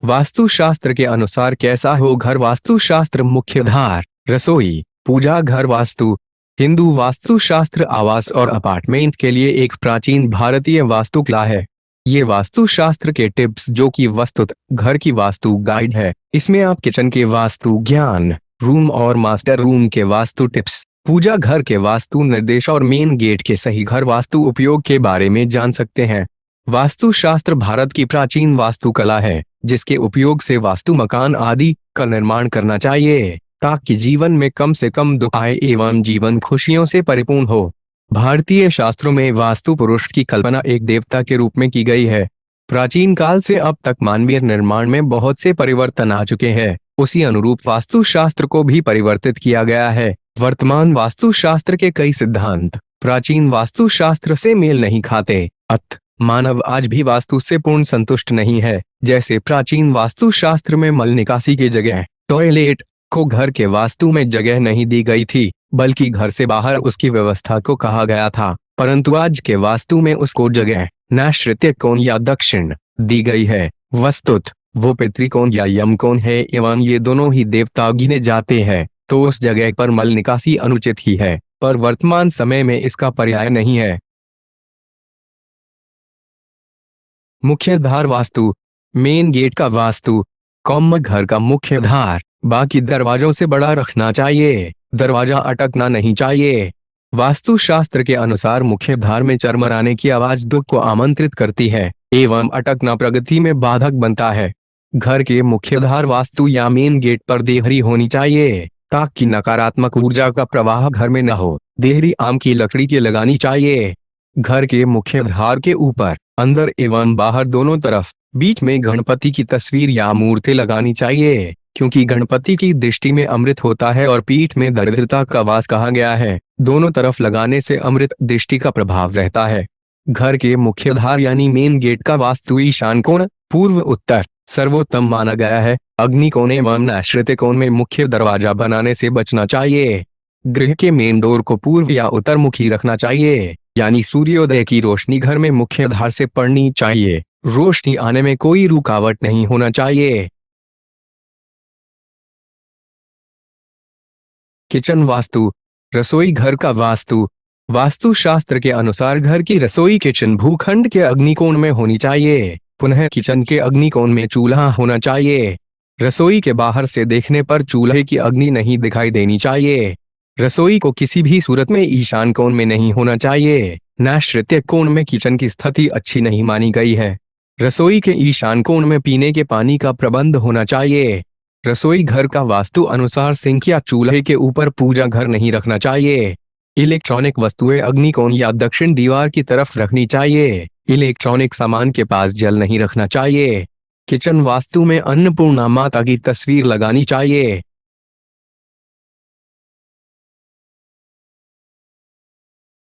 वास्तुशास्त्र के अनुसार कैसा हो घर? वास्तुशास्त्र मुख्य धार, रसोई, पूजा घर वास्तु। हिंदू वास्तुशास्त्र आवास और अपार्टमेंट के लिए एक प्राचीन भारतीय वास्तुकला है। ये वास्तुशास्त्र के टिप्स जो कि वस्तुत घर की वास्तु गाइड है। इसमें आप किचन के वास्तु ज्ञान, रूम और मास्टर रूम के वास्तु टिप्स, पूजा घर के वास्तु निर्देश और मेन गेट के सही घर वास्तु उपयोग के बारे में जान सकते हैं। वास्तुशास्त्र भारत की प्राचीन वास्तुकला है जिसके उपयोग से वास्तु मकान आदि का निर्माण करना चाहिए ताकि जीवन में कम से कम दुख आए एवं जीवन खुशियों से परिपूर्ण हो। भारतीय शास्त्रों में वास्तु पुरुष की कल्पना एक देवता के रूप में की गई है। प्राचीन काल से अब तक मानवीय निर्माण में बहुत से परिवर्तन आ चुके हैं, उसी अनुरूप वास्तुशास्त्र को भी परिवर्तित किया गया है। वर्तमान वास्तुशास्त्र के कई सिद्धांत प्राचीन वास्तुशास्त्र से मेल नहीं खाते, अतः मानव आज भी वास्तु से पूर्ण संतुष्ट नहीं है। जैसे प्राचीन वास्तुशास्त्र में मल निकासी की जगह टॉयलेट को घर के वास्तु में जगह नहीं दी गई थी, बल्कि घर से बाहर उसकी व्यवस्था को कहा गया था, परंतु आज के वास्तु में उसको जगह नैऋत्य कोण या दक्षिण दी गई है। वस्तुत वो पितृकोण या यम कोण है एवं ये दोनों ही देवता गिने जाते हैं, तो उस जगह पर मल निकासी अनुचित ही है, पर वर्तमान समय में इसका पर्याय नहीं है। मुख्य द्वार वास्तु, मेन गेट का वास्तु। कॉमन घर का मुख्य द्वार बाकी दरवाजों से बड़ा रखना चाहिए, दरवाजा अटकना नहीं चाहिए। वास्तुशास्त्र के अनुसार मुख्य द्वार में चरमराने की आवाज दुख को आमंत्रित करती है एवं अटकना प्रगति में बाधक बनता है। घर के मुख्य द्वार वास्तु या मेन गेट पर देहरी होनी चाहिए ताकि नकारात्मक ऊर्जा का प्रवाह घर में न हो। देहरी आम की लकड़ी की लगानी चाहिए। घर के मुख्य द्वार के ऊपर, अंदर एवं बाहर दोनों तरफ बीच में गणपति की तस्वीर या मूर्ति लगानी चाहिए, क्योंकि गणपति की दृष्टि में अमृत होता है और पीठ में दरिद्रता का वास कहा गया है। दोनों तरफ लगाने से अमृत दृष्टि का प्रभाव रहता है। घर के मुख्य द्वार यानी मेन गेट का वास्तु ईशान कोण, पूर्व उत्तर सर्वोत्तम माना गया है। अग्नि कोण एवं नैऋत्य कोण में मुख्य दरवाजा बनाने से बचना चाहिए। गृह के मेन डोर को पूर्व या उत्तर मुखी रखना चाहिए, यानी सूर्योदय की रोशनी घर में मुख्य द्वार से पड़नी चाहिए। रोशनी आने में कोई रुकावट नहीं होना चाहिए। किचन वास्तु, रसोई घर का वास्तु। वास्तुशास्त्र के अनुसार घर की रसोई किचन भूखंड के अग्निकोण में होनी चाहिए। पुनः किचन के अग्निकोण में चूल्हा होना चाहिए। रसोई के बाहर से देखने पर चूल्हे की अग्नि नहीं दिखाई देनी चाहिए। रसोई को किसी भी सूरत में ईशान कोण में नहीं होना चाहिए। नैऋत्य कोण में किचन की स्थिति अच्छी नहीं मानी गई है। रसोई के ईशान कोण में पीने के पानी का प्रबंध होना चाहिए। रसोई घर का वास्तु अनुसार सिंक या चूल्हे के ऊपर पूजा घर नहीं रखना चाहिए। इलेक्ट्रॉनिक वस्तुएं अग्निकोण या दक्षिण दीवार की तरफ रखनी चाहिए। इलेक्ट्रॉनिक सामान के पास जल नहीं रखना चाहिए। किचन वास्तु में अन्नपूर्णा माता की तस्वीर लगानी चाहिए।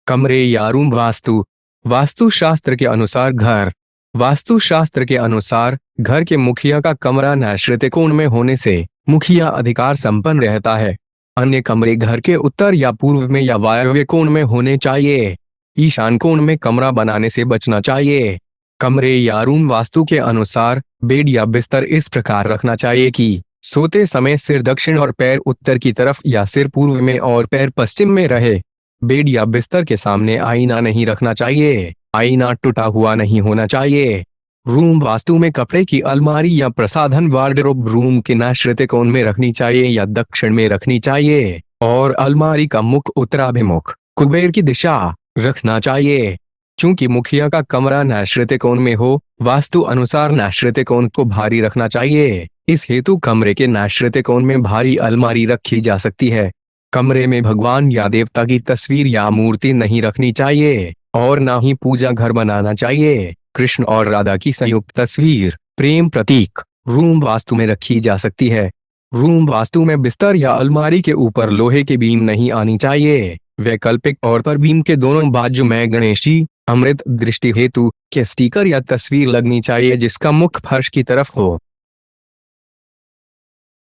कमरे या रूम वास्तु। वास्तुशास्त्र के अनुसार घर, वास्तुशास्त्र के अनुसार घर के मुखिया का कमरा नैऋत्य कोण में होने से मुखिया अधिकार संपन्न रहता है। अन्य कमरे घर के उत्तर या पूर्व में या वायव्य कोण में होने चाहिए। ईशान कोण में कमरा बनाने से बचना चाहिए। कमरे या रूम वास्तु के अनुसार बेड या बिस्तर इस प्रकार रखना चाहिए कि सोते समय सिर दक्षिण और पैर उत्तर की तरफ या सिर पूर्व में और पैर पश्चिम में रहे। बेड या बिस्तर के सामने आईना नहीं रखना चाहिए। आईना टूटा हुआ नहीं होना चाहिए। रूम वास्तु में कपड़े की अलमारी या प्रसाधन वार्डरोब रूम के नैऋत्य कोण में रखनी चाहिए या दक्षिण में रखनी चाहिए और अलमारी का मुख उत्तराभिमुख कुबेर की दिशा रखना चाहिए। चूंकि मुखिया का कमरा नैऋत्य कोण में हो, वास्तु अनुसार नैऋत्य कोण को भारी रखना चाहिए। इस हेतु कमरे के नैऋत्य कोण में भारी अलमारी रखी जा सकती है। कमरे में भगवान या देवता की तस्वीर या मूर्ति नहीं रखनी चाहिए और ना ही पूजा घर बनाना चाहिए। कृष्ण और राधा की संयुक्त तस्वीर प्रेम प्रतीक रूम वास्तु में रखी जा सकती है। रूम वास्तु में बिस्तर या अलमारी के ऊपर लोहे की बीम नहीं आनी चाहिए। वैकल्पिक तौर पर बीम के दोनों बाजू में गणेश जी अमृत दृष्टि हेतु के स्टिकर या तस्वीर लगनी चाहिए जिसका मुख फर्श की तरफ हो।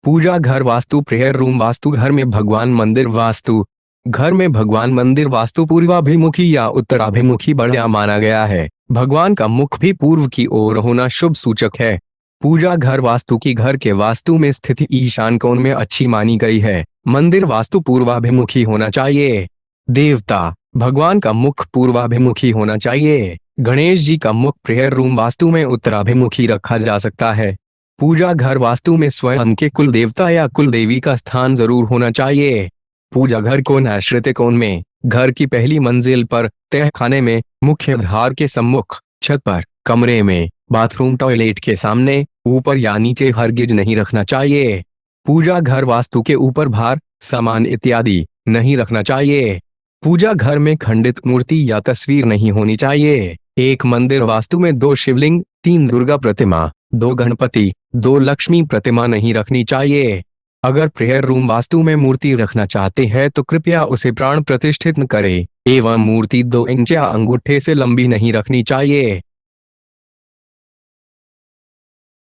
पूजा घर वास्तु। Prayer room vastu. घर में भगवान मंदिर वास्तु। घर में भगवान मंदिर वास्तु पूर्वाभिमुखी या उत्तराभिमुखी बढ़िया माना गया है। भगवान का मुख भी पूर्व की ओर होना शुभ सूचक है। पूजा घर वास्तु की घर के वास्तु में स्थिति ईशान कोण में अच्छी मानी गई है। मंदिर वास्तु पूर्वाभिमुखी होना चाहिए। देवता भगवान का मुख पूर्वाभिमुखी होना चाहिए। गणेश जी का मुख प्रेयर रूम वास्तु में उत्तराभिमुखी रखा जा सकता है। पूजा घर वास्तु में स्वयं के कुल देवता या कुल देवी का स्थान जरूर होना चाहिए। पूजा घर को नैश्रित कोण में घर की पहली मंजिल पर, तहखाने में, मुख्य द्वार के सम्मुख, छत पर, कमरे में, बाथरूम टॉयलेट के सामने, ऊपर या नीचे हरगिज नहीं रखना चाहिए। पूजा घर वास्तु के ऊपर भार, सामान इत्यादि नहीं रखना चाहिए। पूजा घर में खंडित मूर्ति या तस्वीर नहीं होनी चाहिए। एक मंदिर वास्तु में 2 शिवलिंग, 3 दुर्गा प्रतिमा, 2 गणपति, 2 लक्ष्मी प्रतिमा नहीं रखनी चाहिए। अगर प्रेयर रूम वास्तु में मूर्ति रखना चाहते हैं तो कृपया उसे प्राण प्रतिष्ठित करें एवं मूर्ति 2 इंच या अंगूठे से लंबी नहीं रखनी चाहिए।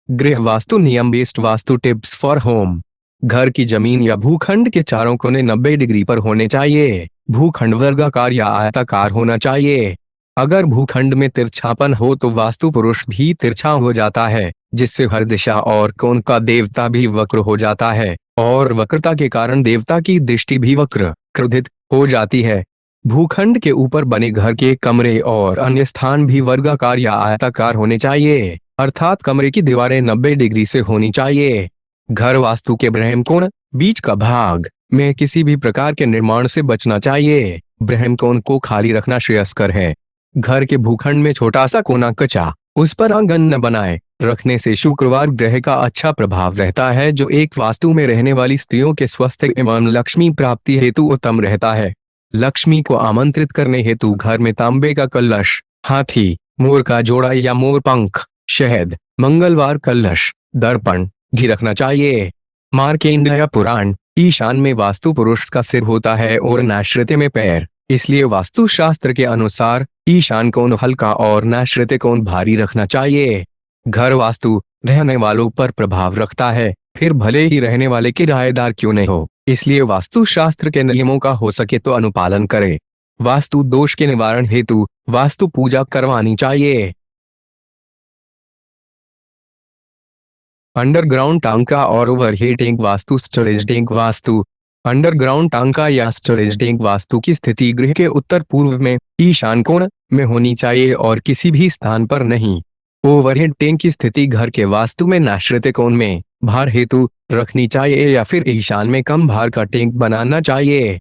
गृह वास्तु नियम based vastu tips for home. घर की जमीन या भूखंड के चारों कोने 90 डिग्री पर होने चाहिए। भूखंड वर्गाकार या आयताकार होना चाहिए। अगर भूखंड में तिरछापन हो तो वास्तु पुरुष भी तिरछा हो जाता है, जिससे हर दिशा और कोण का देवता भी वक्र हो जाता है और वक्रता के कारण देवता की दृष्टि भी वक्र क्रोधित हो जाती है। भूखंड के ऊपर बने घर के कमरे और अन्य स्थान भी वर्गाकार या आयताकार होने चाहिए, अर्थात कमरे की दीवारें 90 डिग्री से होनी चाहिए। घर वास्तु के ब्रह्मकोण बीच का भाग में किसी भी प्रकार के निर्माण से बचना चाहिए। ब्रह्मकोण को खाली रखना श्रेयस्कर है। घर के भूखंड में छोटा सा कोना कच्चा, उस पर आंगन न बनाए रखने से शुक्रवार ग्रह का अच्छा प्रभाव रहता है, जो एक वास्तु में रहने वाली स्त्रियों के स्वास्थ्य एवं लक्ष्मी प्राप्ति हेतु उत्तम रहता है। लक्ष्मी को आमंत्रित करने हेतु घर में तांबे का कलश, हाथी, मोर का जोड़ा या मोर पंख, शहद, मंगलवार कलश, दर्पण घी रखना चाहिए। मार्कंडेय पुराण, ईशान में वास्तु पुरुष का सिर होता है और नैश्रित में पैर, इसलिए वास्तु शास्त्र के अनुसार ईशान कोण हल्का और नैश्रित कोण भारी रखना चाहिए। घर वास्तु रहने वालों पर प्रभाव रखता है, फिर भले ही रहने वाले किराएदार क्यों नहीं हो, इसलिए वास्तु शास्त्र के नियमों का हो सके तो अनुपालन करें। वास्तु दोष के निवारण हेतु वास्तु पूजा करवानी चाहिए। अंडरग्राउंड टांका और overhead tank vastu. Storage tank vastu. Underground टांका या स्टोरेज टैंक वास्तु की स्थिति गृह के उत्तर पूर्व में ईशान कोण में होनी चाहिए और किसी भी स्थान पर नहीं। ओवरहेड टैंक की स्थिति घर के वास्तु में नैश्रित कोण में भार हेतु रखनी चाहिए या फिर ईशान में कम भार का टैंक बनाना चाहिए।